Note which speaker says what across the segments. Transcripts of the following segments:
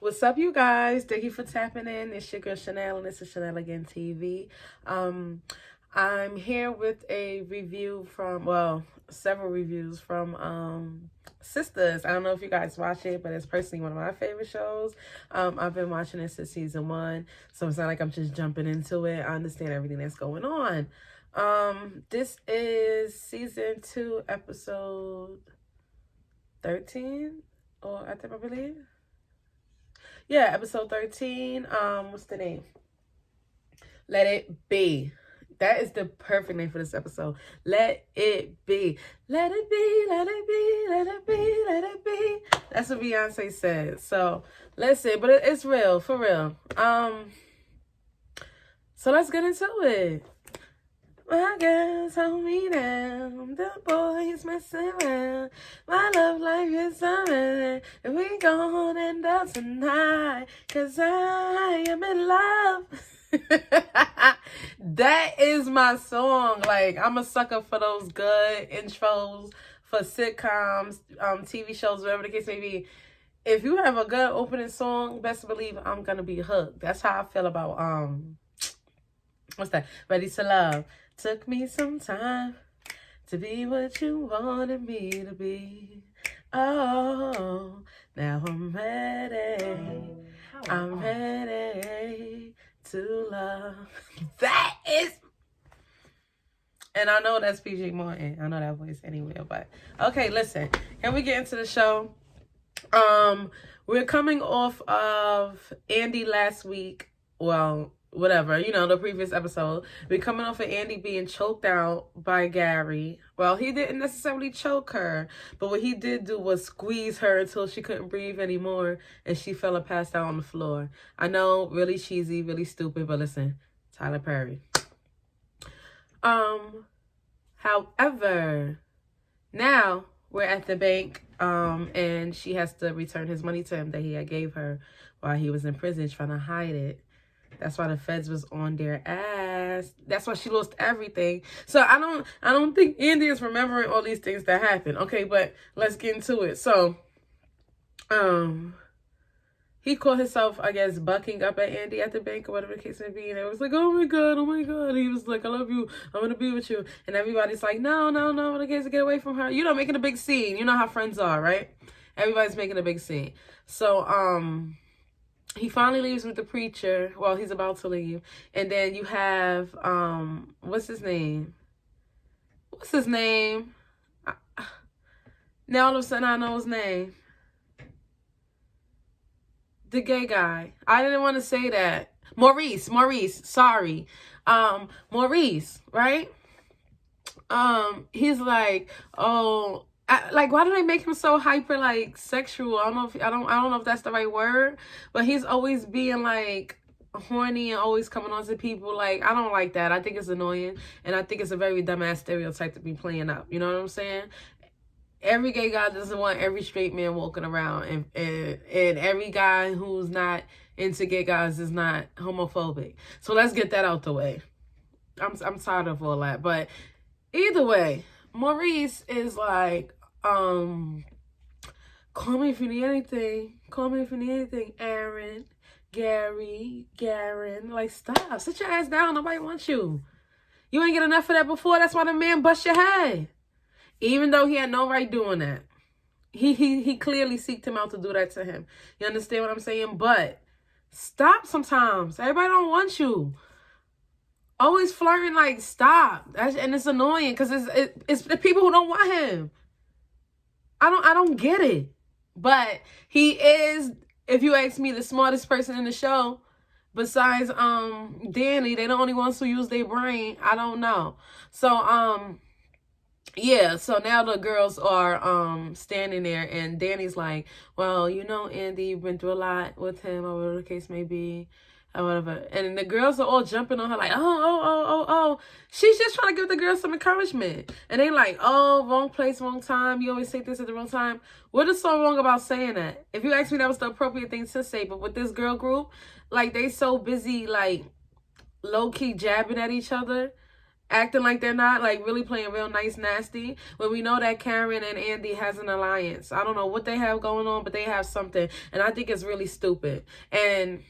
Speaker 1: What's up, you guys? Thank you for tapping in. It's your girl Chanel, and this is Chanel Again TV. I'm here with a review from, several reviews from Sisters. I don't know if you guys watch it, but it's personally one of my favorite shows. I've been watching it since season 1, so it's not like I'm just jumping into it. I understand everything that's going on. This is season 2, episode 13, or I believe. Yeah, episode 13. What's the name? Let It Be. That is the perfect name for this episode. Let it be. Let it be, let it be, let it be, let it be. That's what Beyonce said. So listen, but it's real, for real. So let's get into it. My girl told me that the boys messing around. My love life is something, and we gon' end up tonight, 'cause I am in love. That is my song. Like, I'm a sucker for those good intros for sitcoms, TV shows, whatever the case may be. If you have a good opening song, best believe I'm gonna be hooked. That's how I feel about what's that? Ready to Love. Took me some time to be what you wanted me to be. Oh, now I'm ready. I'm ready to love. That is... And I know that's PG Morton. I know that voice anywhere. But, okay, listen. Can we get into the show? We're coming off of Andy last week. Well... whatever, the previous episode. We're coming off of Andy being choked out by Gary. Well, he didn't necessarily choke her, but what he did do was squeeze her until she couldn't breathe anymore, and she fell and passed out on the floor. I know, really cheesy, really stupid, but listen, Tyler Perry. However, now we're at the bank, and she has to return his money to him that he had gave her while he was in prison, trying to hide it. That's why the feds was on their ass. That's why she lost everything. So I don't think Andy is remembering all these things that happened. Okay, but let's get into it. So, he called himself, I guess, bucking up at Andy at the bank or whatever the case may be. And it was like, oh my God, oh my God. He was like, I love you. I'm going to be with you. And everybody's like, no, the kids get away from her. Making a big scene. You know how friends are, right? Everybody's making a big scene. So, he finally leaves with the preacher. Well, he's about to leave. And then you have, what's his name? Now all of a sudden I know his name. The gay guy. I didn't want to say that. Maurice, sorry. Maurice, right? He's like, oh... why do they make him so hyper, like, sexual? I don't know if that's the right word, but he's always being like horny and always coming on to people. Like, I don't like that. I think it's annoying, and I think it's a very dumbass stereotype to be playing up. You know what I'm saying? Every gay guy doesn't want every straight man walking around, and every guy who's not into gay guys is not homophobic. So let's get that out the way. I'm tired of all that, but either way, Maurice is like, call me if you need anything. Call me if you need anything, Aaron, Gary, Garen. Like, stop. Sit your ass down. Nobody wants you. You ain't get enough of that before. That's why the man bust your head. Even though he had no right doing that. He clearly seeked him out to do that to him. You understand what I'm saying? But stop sometimes. Everybody don't want you. Always flirting, like, stop. And it's annoying because it's the people who don't want him. I don't get it. But he is, if you ask me, the smartest person in the show. Besides Danny, they the only ones who use their brain. I don't know. So yeah, so now the girls are standing there, and Danny's like, well, Andy, you've been through a lot with him, or whatever the case may be. Or whatever. And the girls are all jumping on her like, oh. She's just trying to give the girls some encouragement. And they like, oh, wrong place, wrong time. You always say this at the wrong time. What is so wrong about saying that? If you ask me, that was the appropriate thing to say. But with this girl group, like, they so busy, like, low-key jabbing at each other acting like they're not, like really playing real nice nasty, when we know that Karen and Andy has an alliance. I don't know what they have going on, but they have something, and I think it's really stupid. And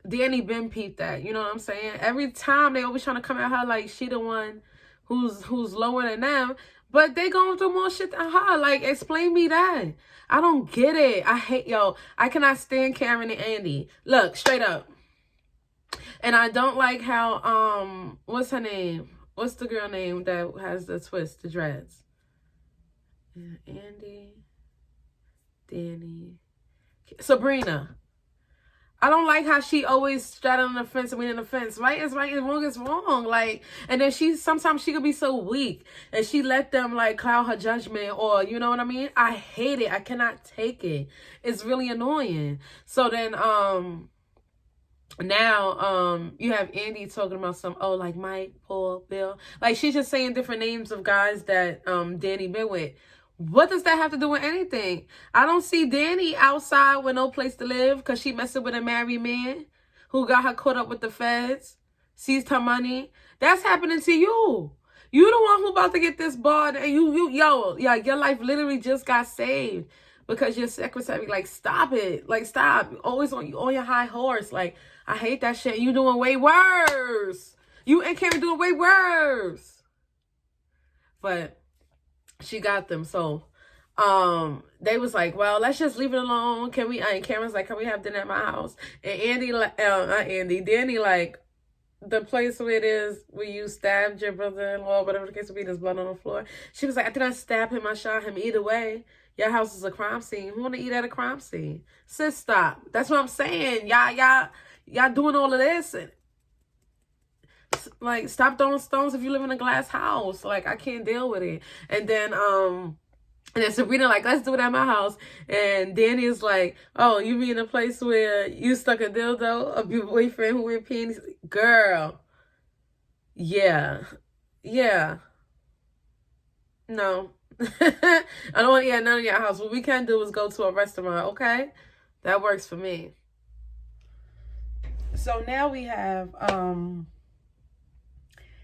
Speaker 1: Danny been peeped that, you know what I'm saying? Every time they always trying to come at her like she the one who's lower than them, but they going through more shit than her. Like, explain me that. I don't get it. I cannot stand Karen and Andy. Look, straight up. And I don't like how, what's her name? What's the girl name that has the twist, the dreads? Andy, Danny, Sabrina. I don't like how she always straddling the fence and winning the fence. Right is right and wrong is wrong. Like, and then sometimes she could be so weak and she let them like cloud her judgment, or you know what I mean? I hate it. I cannot take it. It's really annoying. So then, now you have Andy talking about like Mike, Paul, Bill. Like, she's just saying different names of guys that Danny been with. What does that have to do with anything? I don't see Danny outside with no place to live because she messing with a married man who got her caught up with the feds, seized her money. That's happening to you. You the one who about to get this barred, and your life literally just got saved because your secretary, like, stop it. Like, stop. Always on your high horse. Like, I hate that shit. You doing way worse. You and Karen doing way worse. But she got them. So they was like, well, let's just leave it alone. Can we? And Karen's like, can we have dinner at my house? And Danny, like, the place where it is where you stabbed your brother-in-law, whatever the case would be, there's blood on the floor. She was like, I didn't stab him, I shot him. Either way, your house is a crime scene. Who wanna eat at a crime scene? Sis, stop. That's what I'm saying. Y'all doing all of this, and like, stop throwing stones if you live in a glass house. Like, I can't deal with it. And then Sabrina like, let's do it at my house. And Danny is like, oh, you mean a place where you stuck a dildo of your boyfriend who went peeing? Girl. Yeah. No. I don't want to eat at none of your house. What we can do is go to a restaurant, okay? That works for me. So now we have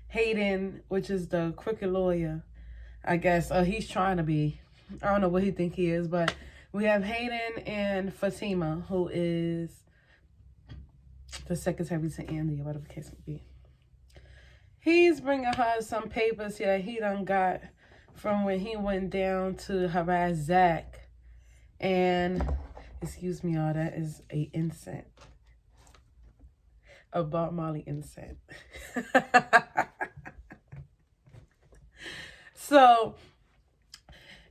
Speaker 1: Hayden, which is the crooked lawyer, I guess. He's trying to be. I don't know what he think he is, but we have Hayden and Fatima, who is the secretary to Andy, or whatever the case may be. He's bringing her some papers here he done got from when he went down to harass Zach. And, excuse me, y'all, that is a incense. A Bob Marley incense. So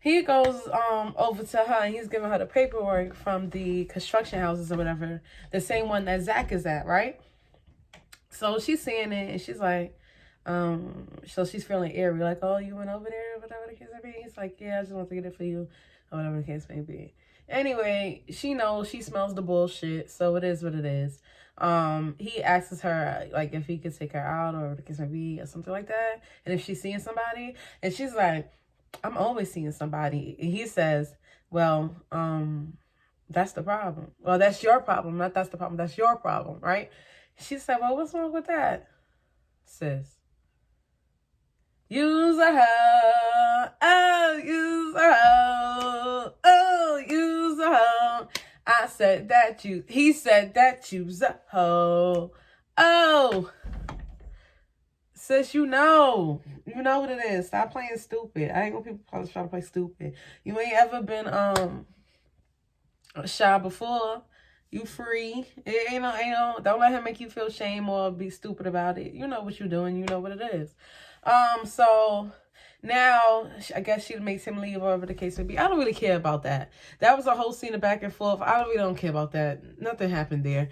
Speaker 1: he goes over to her and he's giving her the paperwork from the construction houses or whatever, the same one that Zach is at, right? So she's seeing it and she's like, so she's feeling eerie, like, oh, you went over there, whatever the case may be. He's like, yeah, I just want to get it for you, or whatever the case may be. Anyway, she knows, she smells the bullshit, so it is what it is. He asks her, like, if he could take her out, or the case may be, or something like that, and if she's seeing somebody, and she's like, I'm always seeing somebody. And he says, well, that's the problem. Well, that's your problem, not that's the problem, that's your problem, right? She said, well, what's wrong with that, sis? Use a hoe, oh, use a hoe, oh, use a hoe. I said that he said that you's a hoe. Oh, sis, you know what it is. Stop playing stupid. I ain't gonna people try to play stupid. You ain't ever been shy before. You free. It ain't no, don't let him make you feel shame or be stupid about it. You know what you're doing. You know what it is. So now I guess she makes him leave, whatever the case may be. I don't really care about that. That was a whole scene of back and forth. I really don't care about that. Nothing happened there.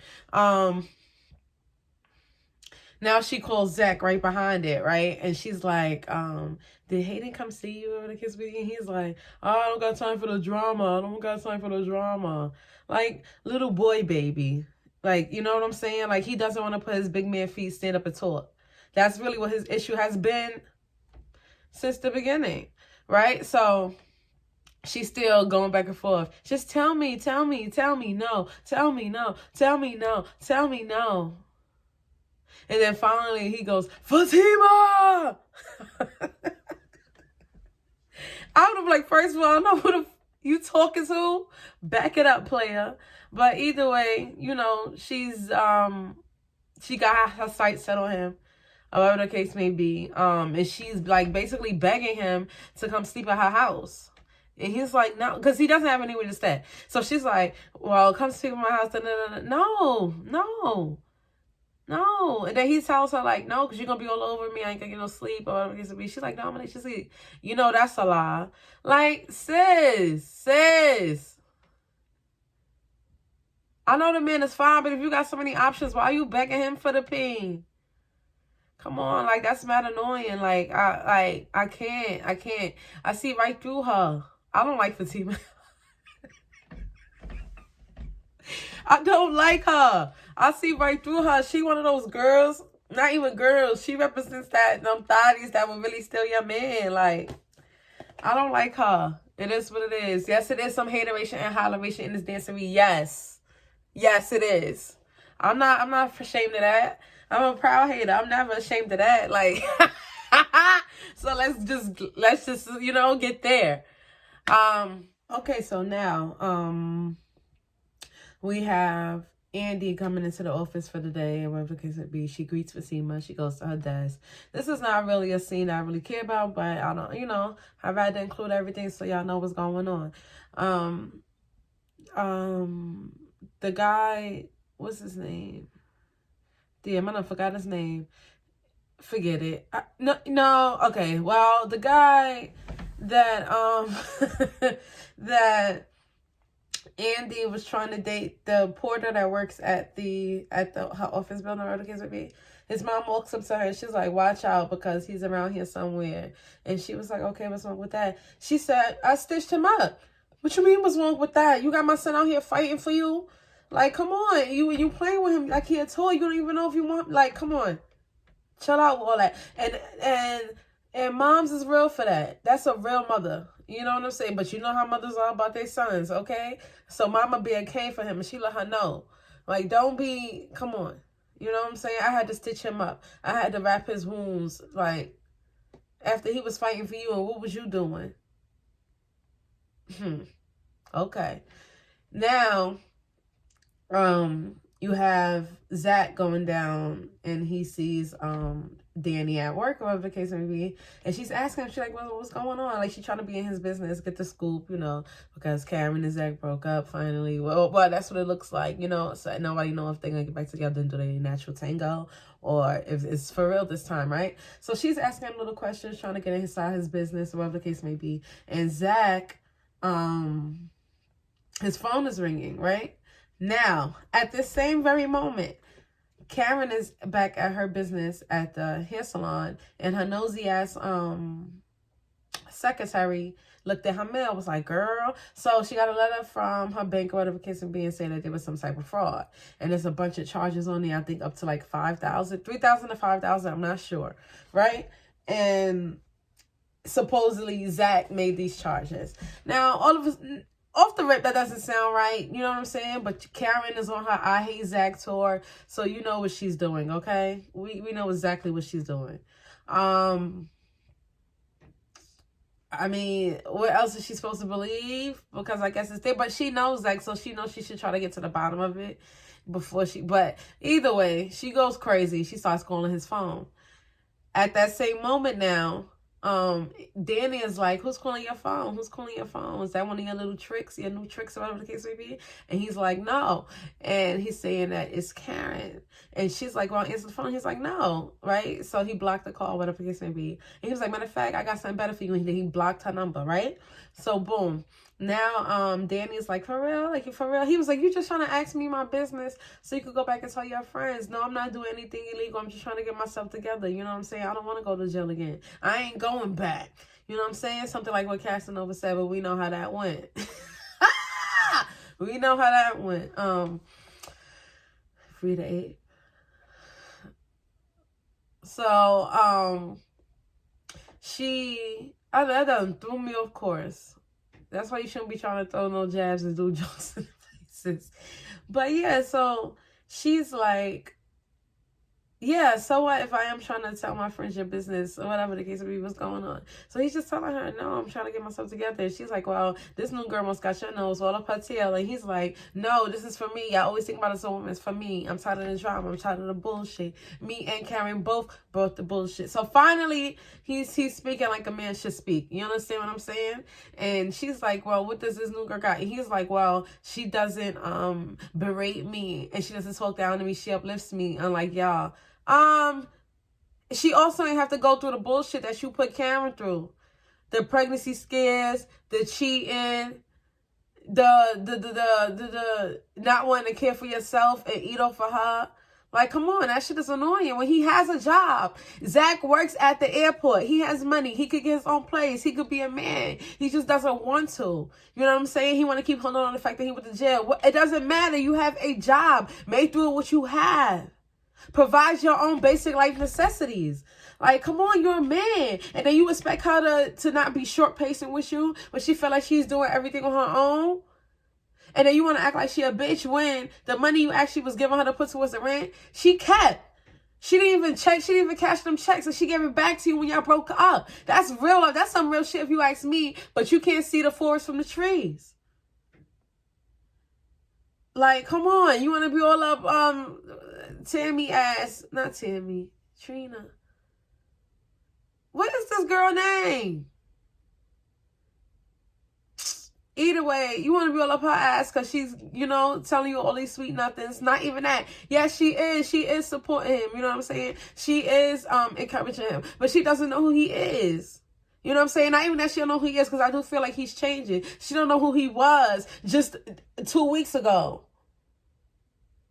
Speaker 1: Now she calls Zach right behind it, right? And she's like, did Hayden come see you over the kiss with you? And he's like, oh, I don't got time for the drama. I don't got time for the drama. Like, little boy baby. Like, you know what I'm saying? Like, he doesn't want to put his big man feet, stand up and talk. That's really what his issue has been since the beginning, right? So she's still going back and forth. Just tell me, no, tell me, no, tell me, no. And then finally he goes, Fatima! I would have like, first of all, I don't know who the you talking to. Back it up, player. But either way, you know, she got her sights set on him, or whatever the case may be. And she's like basically begging him to come sleep at her house. And he's like, no, because he doesn't have anywhere to stay. So she's like, well, come sleep at my house. No, no. No. And then he tells her, like, no, because you're going to be all over me. I ain't going to get no sleep or whatever it is to be. She's like, no, I'm going to let you sleep. You know, that's a lie. Like, sis. I know the man is fine, but if you got so many options, why are you begging him for the pee? Come on, like, that's mad annoying. Like, I can't. I see right through her. I don't like Fatima. I don't like her. I see right through her. She one of those girls, not even girls. She represents them thotties that will really steal your man. Like, I don't like her. It is what it is. Yes, it is some hateration and holleration in this dancery. Yes, it is. I'm not ashamed of that. I'm a proud hater. I'm never ashamed of that. Like, so let's just you know, get there. Okay, so now we have Andy coming into the office for the day, or whatever the case it be. She greets Fatima. She goes to her desk. This is not really a scene I really care about, but I don't, you know, I'd rather include everything so y'all know what's going on. The guy, what's his name? Damn, I done forgot his name. Forget it. No. Okay. Well, the guy that that Andy was trying to date, the porter that works at her office building, or the kids would be. His mom walks up to her and she's like, watch out because he's around here somewhere. And she was like, okay, what's wrong with that? She said, I stitched him up. What you mean what's wrong with that? You got my son out here fighting for you? Like, come on. You playing with him like he a toy. You don't even know if you want, like, come on. Chill out with all that. And moms is real for that. That's a real mother. You know what I'm saying? But you know how mothers are about their sons, okay? So mama being came for him and she let her know. Like, don't be, come on. You know what I'm saying? I had to stitch him up. I had to wrap his wounds, like, after he was fighting for you, and what was you doing? Okay. Now, you have Zach going down and he sees Danny at work, or whatever the case may be, and she's asking him, she's like, well, what's going on? Like, she's trying to be in his business, get the scoop, you know, because Karen and Zach broke up finally. Well, that's what it looks like, you know, so nobody know if they're gonna get back together and do their natural tango, or if it's for real this time, right? So she's asking him little questions, trying to get inside his business, or whatever the case may be. And Zach, his phone is ringing, right? Now, at this same very moment, Karen is back at her business at the hair salon, and her nosy ass secretary looked at her mail, was like, girl. So she got a letter from her bank, or whatever case it being, saying that there was some type of fraud. And there's a bunch of charges on there, I think up to like $5,000, $3,000 to $5,000, I'm not sure, right? And supposedly Zach made these charges. Now, all of us, off the rip, that doesn't sound right. You know what I'm saying? But Karen is on her I Hate Zach tour. So you know what she's doing, okay? We know exactly what she's doing. I mean, what else is she supposed to believe? Because I guess it's there. But she knows Zach, so she knows she should try to get to the bottom of it before she... But either way, she goes crazy. She starts calling his phone. At that same moment now, Danny is like, who's calling your phone? Who's calling your phone? Is that one of your little tricks, your new tricks, or whatever the case may be? And he's like, no. And he's saying that it's Karen. And she's like, well, answer the phone. He's like, no, right? So he blocked the call, whatever the case may be. And he was like, matter of fact, I got something better for you. And then he blocked her number, right? So boom. Now, Danny's like, for real? Like, for real? He was like, you just trying to ask me my business so you could go back and tell your friends. No, I'm not doing anything illegal. I'm just trying to get myself together. You know what I'm saying? I don't want to go to jail again. I ain't going back. You know what I'm saying? Something like what Casanova said, but we know how that went. We know how that went. Free to 8. So, that done threw me off course. That's why you shouldn't be trying to throw no jabs and do jokes in places. But yeah, so she's like, yeah, so what if I am trying to tell my friends your business or whatever the case may be, what's going on? So he's just telling her, no, I'm trying to get myself together. And she's like, well, this new girl must got your nose all up her tail. And he's like, no, this is for me. I always think about this woman. It's for me. I'm tired of the drama. I'm tired of the bullshit. Me and Karen both brought the bullshit. So finally, he's speaking like a man should speak. You understand what I'm saying? And she's like, well, what does this new girl got? And he's like, well, she doesn't berate me. And she doesn't talk down to me. She uplifts me. Unlike y'all. She also ain't have to go through the bullshit that you put Karen through. The pregnancy scares, the cheating, the not wanting to care for yourself and eat off of her. Like, come on, that shit is annoying. When he has a job, Zach works at the airport. He has money. He could get his own place. He could be a man. He just doesn't want to. You know what I'm saying? He want to keep holding on to the fact that he went to jail. It doesn't matter. You have a job. Make through what you have. Provide your own basic life necessities. Like, come on, you're a man. And then you expect her to not be short-pacing with you, but she feel like she's doing everything on her own. And then you want to act like she a bitch when the money you actually was giving her to put towards the rent, she kept. She didn't even check. She didn't even cash them checks. And she gave it back to you when y'all broke up. That's real. That's some real shit if you ask me. But you can't see the forest from the trees. Like, come on. You want to be all up, Tammy ass. Not Tammy. Trina. What is this girl name? Either way, you want to be all up her ass because she's, you know, telling you all these sweet nothings. Not even that. Yes, she is. She is supporting him. You know what I'm saying? She is encouraging him. But she doesn't know who he is. You know what I'm saying? Not even that she don't know who he is, because I do feel like he's changing. She don't know who he was just 2 weeks ago.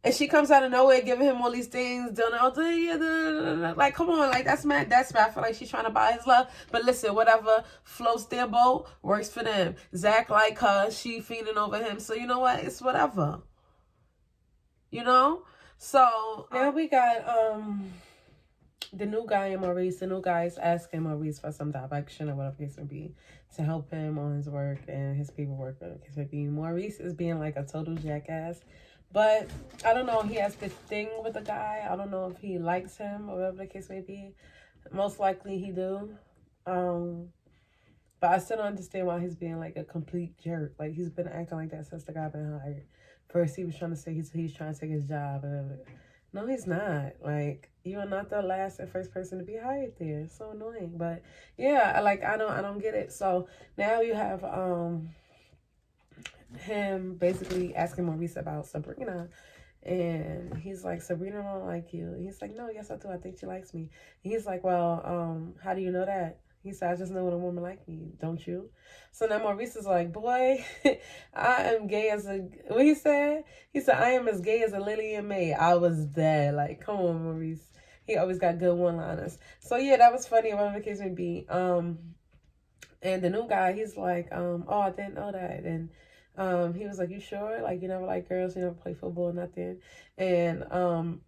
Speaker 1: And she comes out of nowhere giving him all these things, doing all the, like, come on, like, that's mad. That's bad. I feel like she's trying to buy his love. But listen, whatever floats their boat works for them. Zach like her, she fiending over him. So you know what? It's whatever. You know? So now we got the new guy and Maurice. The new guy is asking Maurice for some direction or whatever the case may be to help him on his work and his paperwork, whatever the case may be. Maurice is being like a total jackass. But I don't know. He has this thing with the guy. I don't know if he likes him or whatever the case may be. Most likely he do. But I still don't understand why he's being like a complete jerk. Like, he's been acting like that since the guy been hired. First he was trying to say he's trying to take his job. No, he's not. Like, you are not the last and first person to be hired there. It's so annoying. But yeah, like, I don't get it. So now you have him basically asking Maurice about Sabrina, and he's like, Sabrina don't like you. And he's like, no, yes I do. I think she likes me. And he's like, well, how do you know that? He said, I just know when a woman like me, don't you? So now Maurice is like, boy, I am gay as a, what he said? He said, I am as gay as a lily in May. I was dead. Like, come on, Maurice. He always got good one-liners. So yeah, that was funny, whatever the case may be. And the new guy, he's like, oh, I didn't know that. And he was like, you sure? Like, you never like girls, you never play football, nothing. And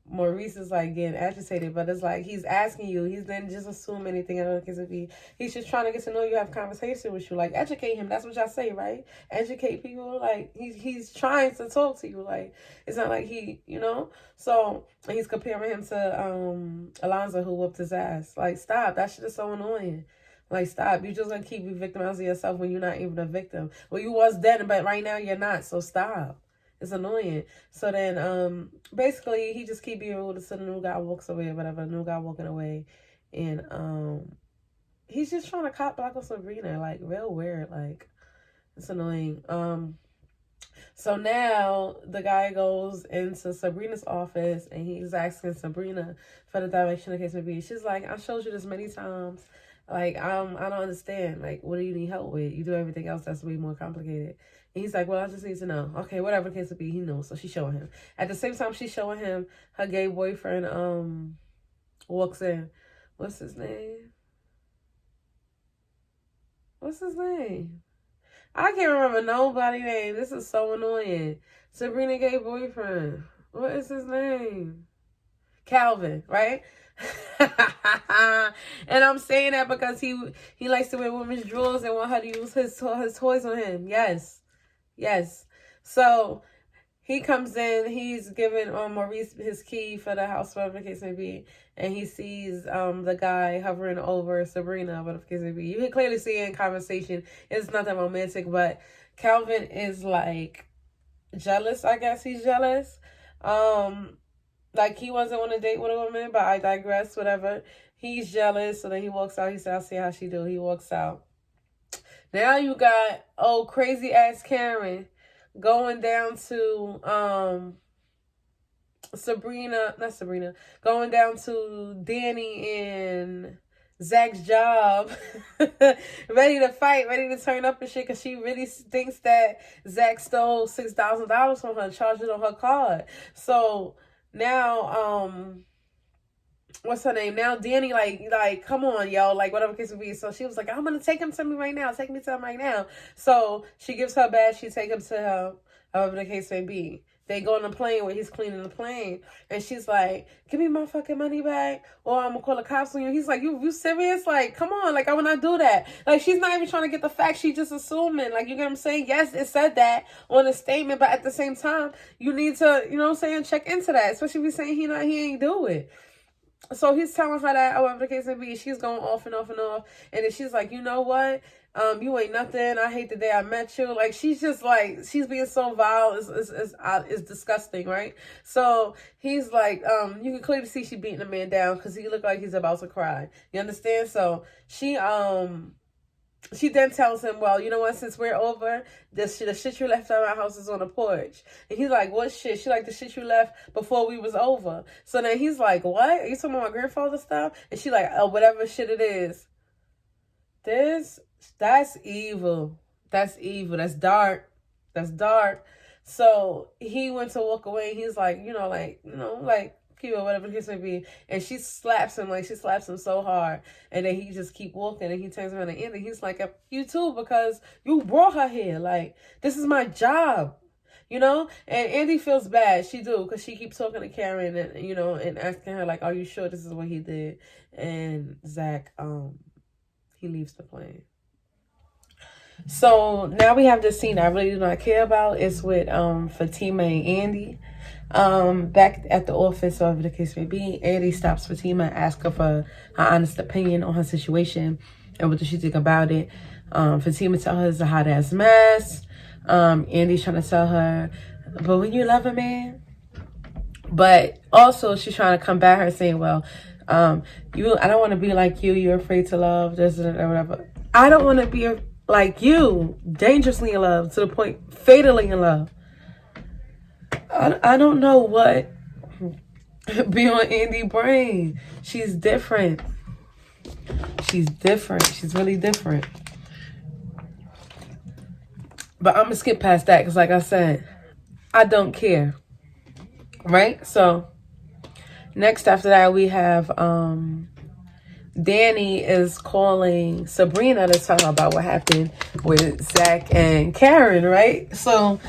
Speaker 1: Maurice is like getting agitated, but it's like he's asking you. He's then just assume anything. I don't know if he's just trying to get to know you, have conversation with you. Like, educate him. That's what y'all say, right? Educate people. Like, he's trying to talk to you. Like, it's not like he, you know? So he's comparing him to Alonzo, who whooped his ass. Like, stop. That shit is so annoying. Like, stop. You just gonna keep victimizing yourself when you're not even a victim. Well, you was then, but right now you're not. So stop. It's annoying. So then, basically, he just keep being rude. So the new guy walks away or whatever. The new guy walking away. And, he's just trying to cop block on Sabrina. Like, real weird. Like, it's annoying. So now the guy goes into Sabrina's office and he's asking Sabrina for the direction the case may be. She's like, I showed you this many times. Like, I don't understand. Like, what do you need help with? You do everything else that's way more complicated. And he's like, well, I just need to know. Okay, whatever the case would be, he knows. So she's showing him. At the same time, she's showing him her gay boyfriend walks in. What's his name? What's his name? I can't remember nobody's name. This is so annoying. Sabrina gay boyfriend. What is his name? Calvin, right? And I'm saying that because he likes to wear women's drawers and want her to use his toys on him. Yes. So he comes in, he's giving Maurice his key for the house, whatever the case may be, and he sees the guy hovering over Sabrina, whatever the case may be. You can clearly see in conversation, it's nothing romantic, but Calvin is like jealous, I guess he's jealous. Like he wasn't on a date with a woman, but I digress, whatever. He's jealous, so then he walks out. He said, I'll see how she do. He walks out. Now you got crazy ass Karen going down to going down to Danny and Zach's job, ready to fight, ready to turn up and shit, because she really thinks that Zach stole $6,000 from her, charged it on her card. So now, what's her name? Now Danny, like, come on, yo, like, whatever case would be. So she was like, I'm gonna take him to me right now. Take me to him right now. So she gives her badge. She take him to her, however the case may be. They go on the plane where he's cleaning the plane. And she's like, give me my fucking money back, or I'm gonna call the cops on you. He's like, you serious? Like, come on. Like, I would not do that. Like, she's not even trying to get the facts. She's just assuming. Like, you get what I'm saying? Yes, it said that on the statement, but at the same time, you need to, you know what I'm saying, check into that. Especially if he's saying he ain't do it. So he's telling her that, however the case may be, she's going off and off and off. And then she's like, you know what? You ain't nothing. I hate the day I met you. Like, she's just like, she's being so vile. It's disgusting, right? So he's like, you can clearly see she beating the man down because he looked like he's about to cry. You understand? So she then tells him, well, you know what, since we're over, the shit you left at my house is on the porch. And he's like, what shit? She like, the shit you left before we was over. So then he's like, what? Are you talking about my grandfather's stuff? And she like, oh, whatever shit it is. That's evil. That's evil. That's dark. That's dark. So he went to walk away. He's like, keep it, whatever the case may be. And she slaps him so hard. And then he just keep walking, and he turns around and he's like, you too, because you brought her here. Like, this is my job, you know? And Andy feels bad. She do, because she keeps talking to Karen and, you know, and asking her, like, are you sure this is what he did? And Zach, he leaves the plane. So now we have this scene I really do not care about. It's with Fatima and Andy. Back at the office, whatever the case may be, Andy stops Fatima and asks her for her honest opinion on her situation and what does she think about it. Fatima tells her it's a hot ass mess. Andy's trying to tell her, but when you love a man, but also she's trying to combat her, saying, well, I don't want to be like you. You're afraid to love this and whatever. I don't want to be like you, dangerously in love, to the point fatally in love. I don't know what be on Andy's brain. She's different. She's different. She's really different. But I'm going to skip past that because, like I said, I don't care. Right? So, next after that, we have Danny is calling Sabrina to tell her about what happened with Zach and Karen, right? So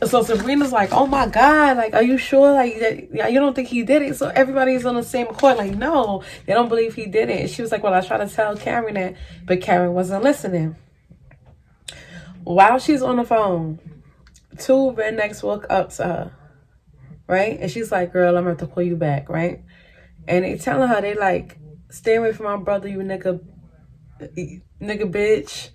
Speaker 1: Sabrina's like, oh my God, like, are you sure? Like, you don't think he did it? So everybody's on the same accord, like, no, they don't believe he did it. And she was like, well, I tried to tell Karen that, but Karen wasn't listening. While she's on the phone, two rednecks walk up to her, right? And she's like, girl, I'm going to have to call you back, right? And they telling her, they like, stay away from my brother, you nigga bitch.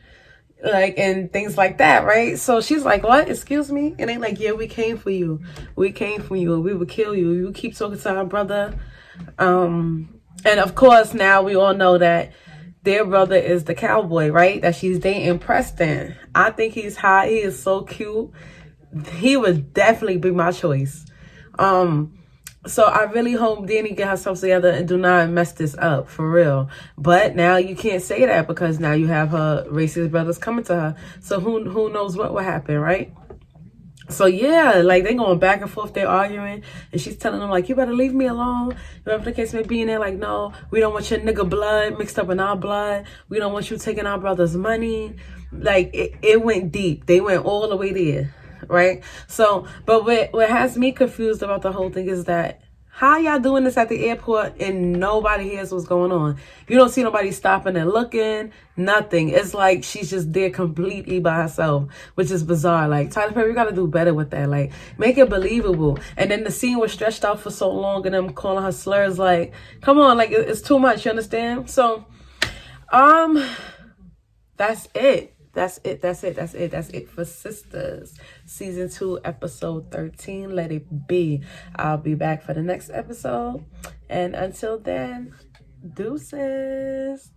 Speaker 1: Like, and things like that, right? So she's like, what? Excuse me? And they like, yeah, we came for you. We came for you. We would kill you. You keep talking to our brother. And of course, now we all know that their brother is the cowboy, right? That she's dating, Preston. I think he's hot. He is so cute. He would definitely be my choice. So I really hope Danny get herself together and do not mess this up, for real. But now you can't say that because now you have her racist brothers coming to her. So who knows what will happen, right? So yeah, like they going back and forth, they're arguing, and she's telling them like, you better leave me alone. Whatever the case may be, and they're like, no, we don't want your nigga blood mixed up in our blood. We don't want you taking our brother's money. Like it went deep. They went all the way there. Right? So, but what has me confused about the whole thing is that How y'all doing this at the airport and nobody hears what's going on? You don't see nobody stopping and looking, nothing. It's like she's just there completely by herself, which is bizarre. Like, Tyler Perry, you got to do better with that. Like, make it believable. And then the scene was stretched out for so long and them calling her slurs. Like, come on, like, it's too much, you understand? So, that's it. That's it for Sisters. Season 2, episode 13. Let it be. I'll be back for the next episode. And until then, deuces.